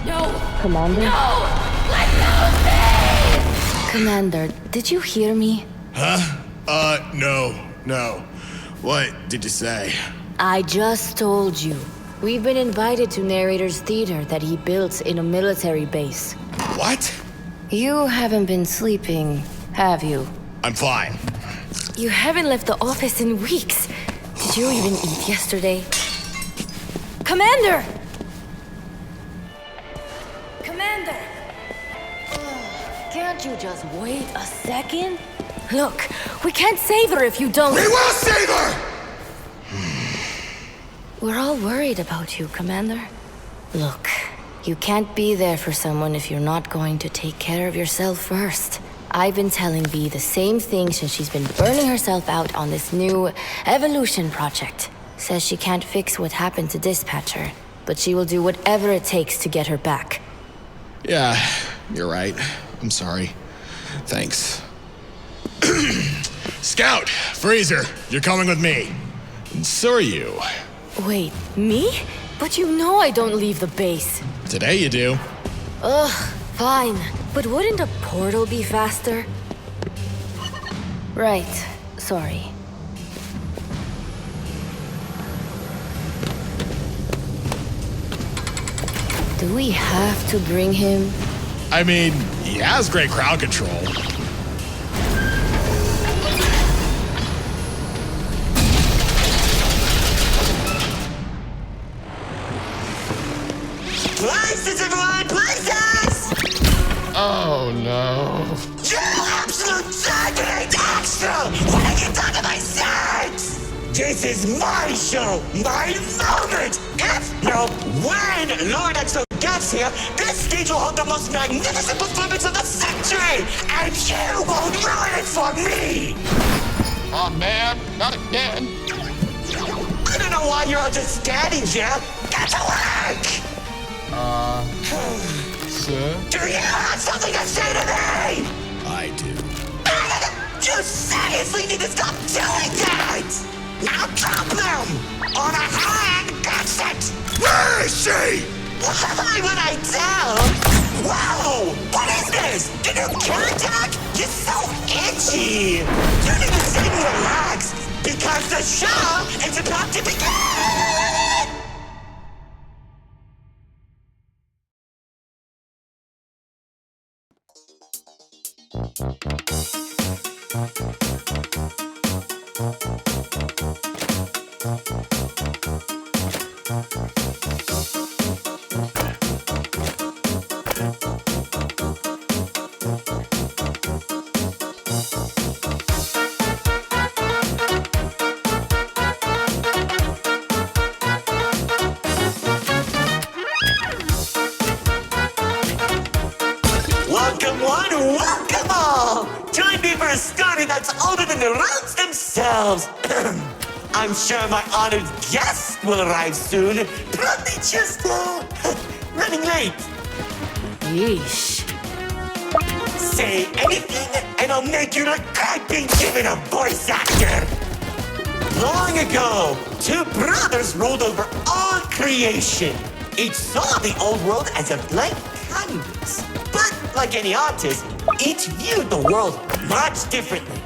No! Commander? No! Let go of me! Commander, did you hear me? Huh? No. What did you say? I just told you. We've been invited to Narrator's theater that he built in a military base. What? You haven't been sleeping, have you? I'm fine. You haven't left the office in weeks. Did you even eat yesterday? Commander! Commander! Can't you just wait a second? Look, we can't save her if you don't— We will save her! We're all worried about you, Commander. Look, you can't be there for someone if you're not going to take care of yourself first. I've been telling V the same thing since she's been burning herself out on this new evolution project. Says she can't fix what happened to Dispatcher, but she will do whatever it takes to get her back. Yeah, you're right. I'm sorry. Thanks. Scout! Freezer! You're coming with me. And so are you. Wait, me? But you know I don't leave the base. Today you do. Ugh, fine. But wouldn't a portal be faster? Right. Sorry. Do we have to bring him? I mean, he has great crowd control. Places, everyone! Places! Oh no. You absolute target extra! When I get done to my sex! This is my show! My moment! If, no, when Lord EXO gets here, this stage will hold the most magnificent performance of the century! And you won't ruin it for me! Oh man, not again. I don't know why you're all just standing here! Get to work! Sir? Do you have something to say to me? I do. You seriously need to stop doing that! Now drop them! On a hand, that's it! Where is she? Why would I tell? Whoa! What is this? The new contact? You're so itchy! You need to sit and relax, because the show is about to begin! Welcome one, welcome all! Join me for a story that's older than the roads themselves. I'm sure my honored guest will arrive soon. Probably just, running late. Yeesh. Say anything and I'll make you regret being given a voice actor. Long ago, two brothers ruled over all creation. Each saw the old world as a blank canvas. But like any artist, each viewed the world much differently.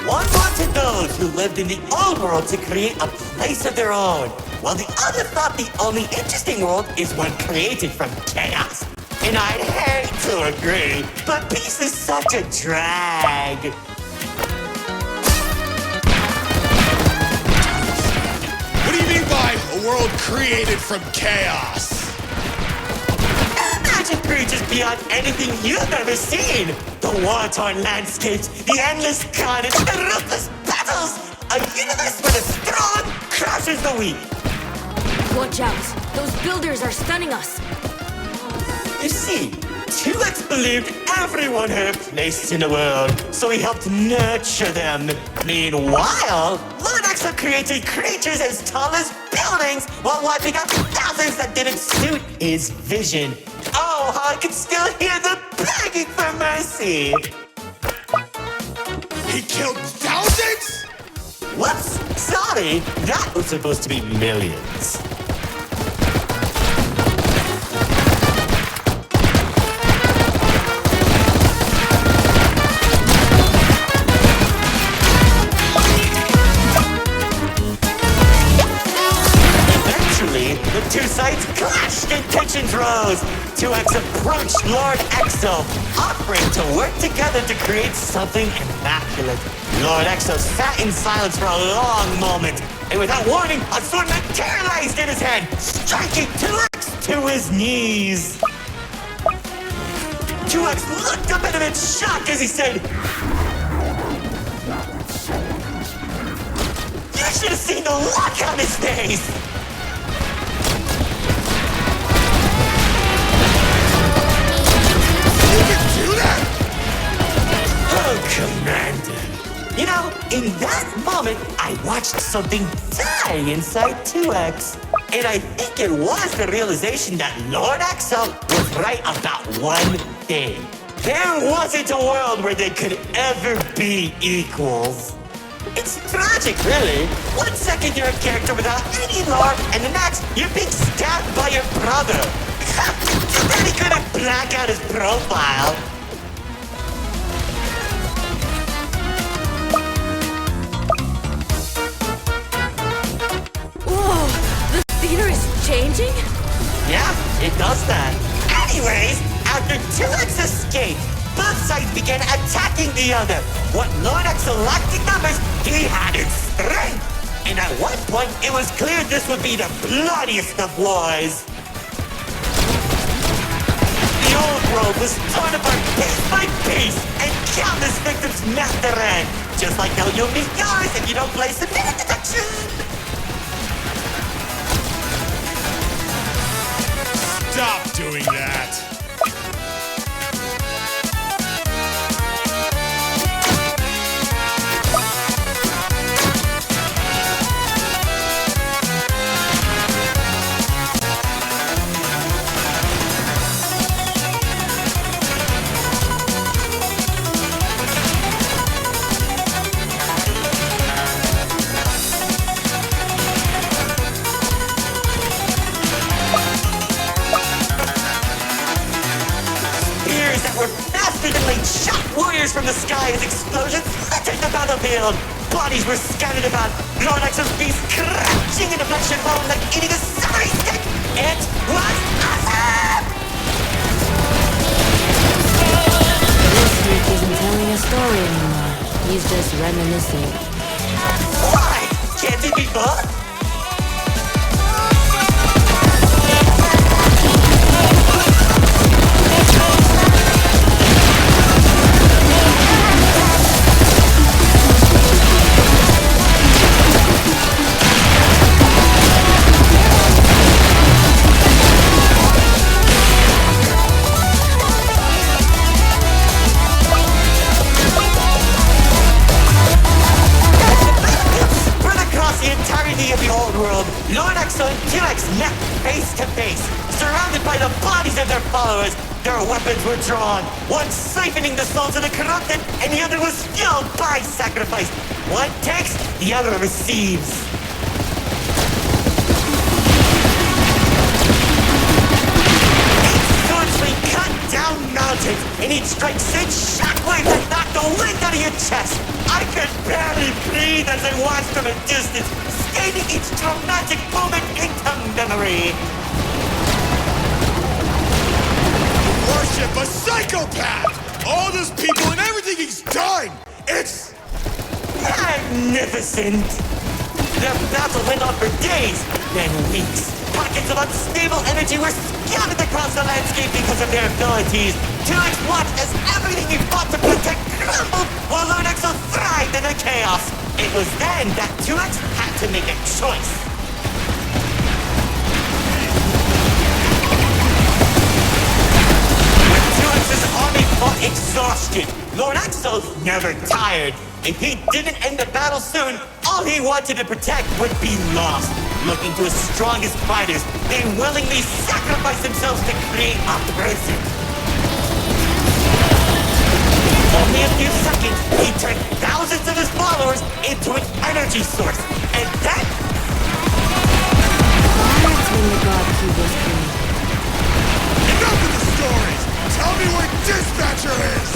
One wanted those who lived in the old world to create a place of their own, while the other thought the only interesting world is one created from chaos. And I'd hate to agree, but peace is such a drag. What do you mean by a world created from chaos? Imagine creatures beyond anything you've ever seen. The war-torn landscapes, the endless carnage, the ruthless battles. A universe where the strong crushes the weak. Watch out. Those builders are stunning us. You see, 2X believed everyone had a place in the world, so he helped nurture them. Meanwhile, Lord Exo created creatures as tall as buildings while wiping out thousands that didn't suit his vision. Oh, how I can still hear them begging for mercy! He killed thousands? Whoops! Sorry, that was supposed to be millions. The two sides clashed and tensions rose. 2X approached Lord Exo, offering to work together to create something immaculate. Lord Exo sat in silence for a long moment, and without warning, a sword materialized in his hand, striking 2X to his knees. 2X looked up at him in shock as he said, "You should have seen the look on his face!" Oh, Commander. You know, in that moment, I watched something die inside 2X. And I think it was the realization that Lord Exo was right about one thing. There wasn't a world where they could ever be equals. It's tragic, really. 1 second you're a character without any lore, and the next, you're being stabbed by your brother. Too bad he couldn't black out his profile. Whoa, the theater is changing? Yeah, it does that. Anyways, after 2X escaped, both sides began attacking the other. What Lord Exo lacked in numbers, he had in strength. And at one point, it was clear this would be the bloodiest of wars. The old world was torn apart piece by piece, and countless victims met their end. Just like how you'll meet yours if you don't place the minute detection. Stop doing that. Shot warriors from the sky as explosions littered the battlefield. Bodies were scattered about. Lord Exo's beast crashing into flesh and bone like eating a celery stick. It was awesome! This week is reminiscing. Why? Can't it be both? Of the old world, Lord Exo and 2X met face to face, surrounded by the bodies of their followers. Their weapons were drawn, one siphoning the souls of the corrupted, and the other was fueled by sacrifice. One takes, the other receives. Each sword swing cut down mountains, and each strike sent shockwaves that knocked the wind out of your chest. I could barely breathe as I watched from a distance, scaling each traumatic moment into memory. Worship a psychopath! All those people and everything he's done! It's magnificent! The battle went on for days, then weeks. Pockets of unstable energy were scattered across the landscape because of their abilities. 2X watched as everything he fought to protect crumbled, while Lord Exo thrived in the chaos. It was then that 2X had to make a choice. When 2X's army fought exhausted, Lord Exo never tired. If he didn't end the battle soon, all he wanted to protect would be lost. Looking to his strongest fighters, they willingly sacrificed themselves to create a prison. Only a few seconds, he turned thousands of his followers into an energy source. And then... That's when the God Cube was created. enough of the stories! Tell me where Dispatcher is!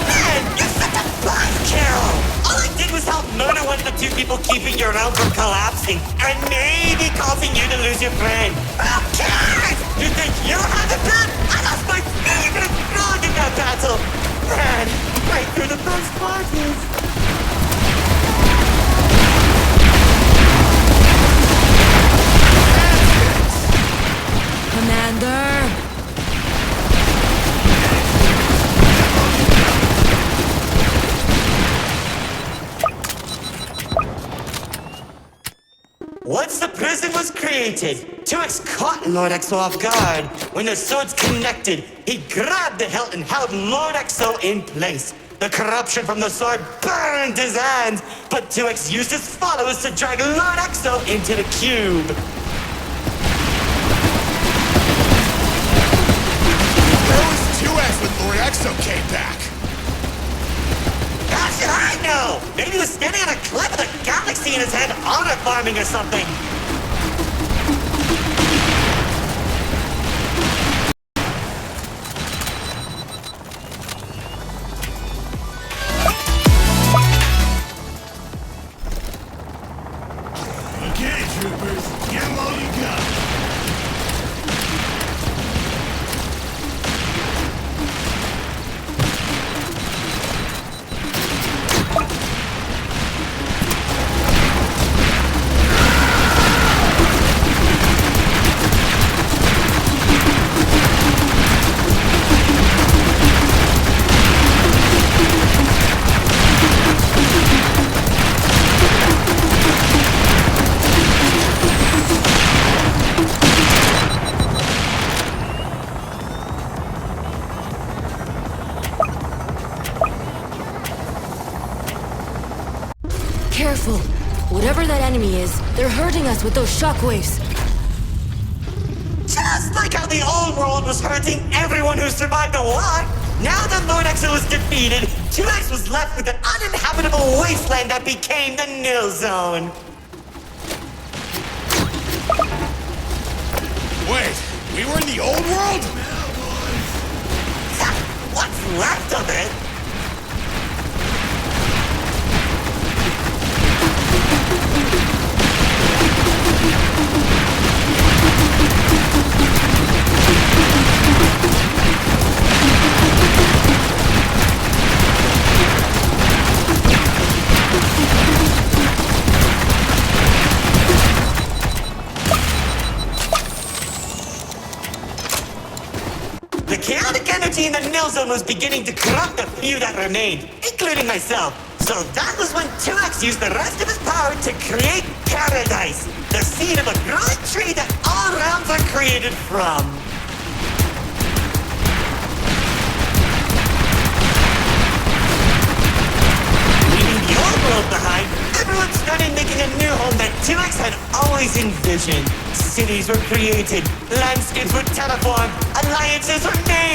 Man, you're such a buzzkill! All I did was help murder one of the two people keeping your realm from collapsing, and maybe causing you to lose your friend. Who cares? You think you had it bad? I lost my favorite frog in that battle! Man, right through the best parties. Commander! Once the prison was created, 2X caught Lord Exo off guard. When the swords connected, he grabbed the hilt and held Lord Exo in place. The corruption from the sword burned his hands, but 2X used his followers to drag Lord Exo into the cube. Where was 2X when Lord Exo came back? How should I know? Maybe he was standing on a cliff with a galaxy in his hand, honor farming or something. Okay, troopers, give 'em all you got. Careful. Whatever that enemy is, they're hurting us with those shockwaves. Just like how the old world was hurting everyone who survived the war, now that Lord Exo was defeated, 2X was left with an uninhabitable wasteland that became the nil zone. Wait, we were in the old world? What's left of it? The chaotic energy in the nil zone was beginning to corrupt the few that remained, including myself. So that was when 2X used the rest of his power to create Paradise, the seed of a growing tree that all realms are created from. Leaving the old world behind, everyone started making a new home that 2X had always envisioned. Cities were created, landscapes were terraformed, alliances were made.